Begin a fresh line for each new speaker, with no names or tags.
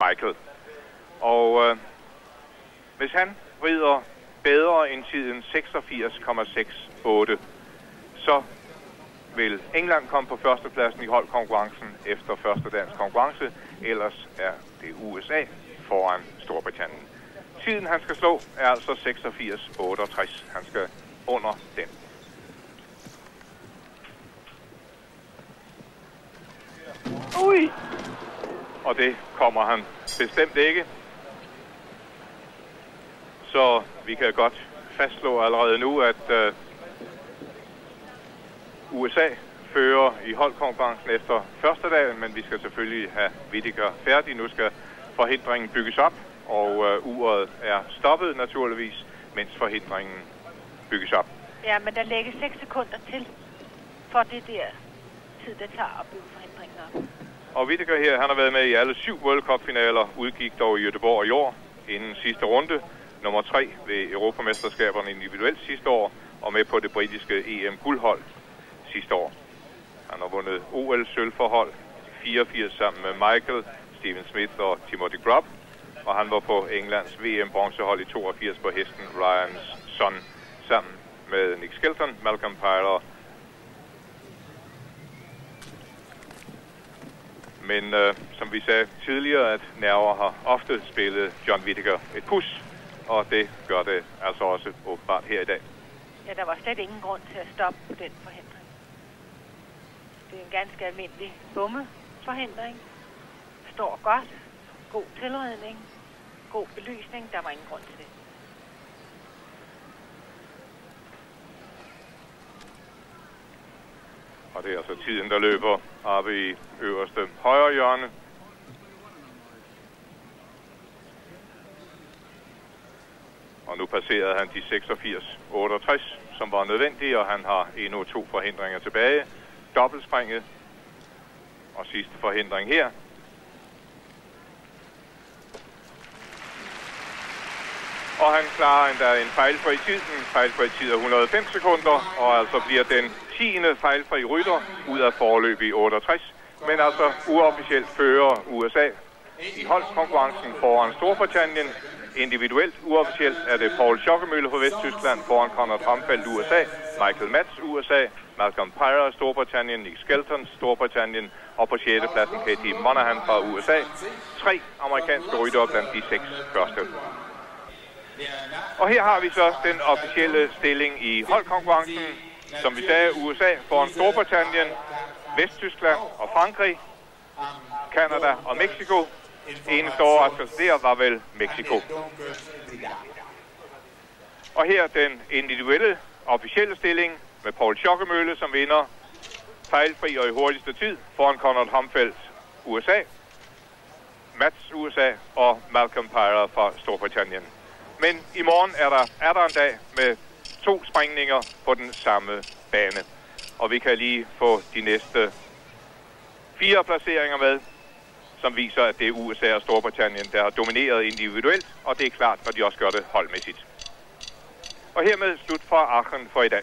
Michael. Og hvis han rider bedre end tiden 86,68, så vil England komme på førstepladsen i holdkonkurrencen efter første dagens konkurrence. Ellers er det USA foran Storbritannien. Tiden han skal slå er altså 86,68. Han skal under den. Ui! Og det kommer han bestemt ikke. Så vi kan godt fastslå allerede nu, at USA fører i holdkonkurrencen efter første dagen, men vi skal selvfølgelig have Whittaker færdig. Nu skal forhindringen bygges op, og uret er stoppet naturligvis, mens forhindringen bygges op.
Ja, men der lægges 6 sekunder til for det der tid, det tager at bygge forhindringen op.
Og Whittaker her, han har været med i alle 7 World Cup-finaler, udgik dog i Göteborg i år inden sidste runde. Nummer 3 ved Europamesterskaberne individuelt sidste år, og med på det britiske EM-guldhold sidste år. Han har vundet OL-sølvforhold 84 sammen med Michael, Steven Smith og Timothy Grubb, og han var på Englands VM-bronzehold i 82 på hesten Ryans Son, sammen med Nick Skelton, Malcolm Pyler. Men som vi sagde tidligere, at nerver har ofte spillet John Whittaker et pus, og det gør det altså også åbenbart her i dag.
Ja, der var slet ingen grund til at stoppe på den forhindring. Det er en ganske almindelig bommeforhindring. Står godt. God tilredning. God belysning. Der var ingen grund til det.
Og det er altså tiden, der løber oppe i øverste højre hjørne. Og nu passerede han de 86,68, som var nødvendige, og han har endnu 2 forhindringer tilbage. Dobbeltspringet og sidste forhindring her. Og han klarer endda en fejlfri tid. En fejlfri tid af 105 sekunder, og altså bliver den 10. fejlfri rytter ud af forløb i 68. Men altså uofficielt fører USA i holdkonkurrencen foran Storbritannien. Individuelt uofficielt er det Paul Schockemöhle fra Vesttyskland foran Conrad Ramfeldt USA, Michael Matz USA, Malcolm Pyler Storbritannien, Nick Skelton Storbritannien og på 6. pladsen Katie Monahan fra USA. 3 amerikanske ryttere blandt de 6 første. Og her har vi så den officielle stilling i holdkonkurrencen. Som vi sagde, USA foran Storbritannien, Vesttyskland og Frankrig, Canada og Mexico. Eneste overraskelse der var vel Mexico. Og her den individuelle officielle stilling med Paul Schockemöhle som vinder, fejlfri og i hurtigste tid foran Conrad Ramfeldt USA, Matz USA og Malcolm Pyler fra Storbritannien. Men i morgen er der en dag med 2 springninger på den samme bane. Og vi kan lige få de næste 4 placeringer med, som viser, at det er USA og Storbritannien, der har domineret individuelt, og det er klart, når de også gør det holdmæssigt. Og hermed slut fra Aachen for i dag.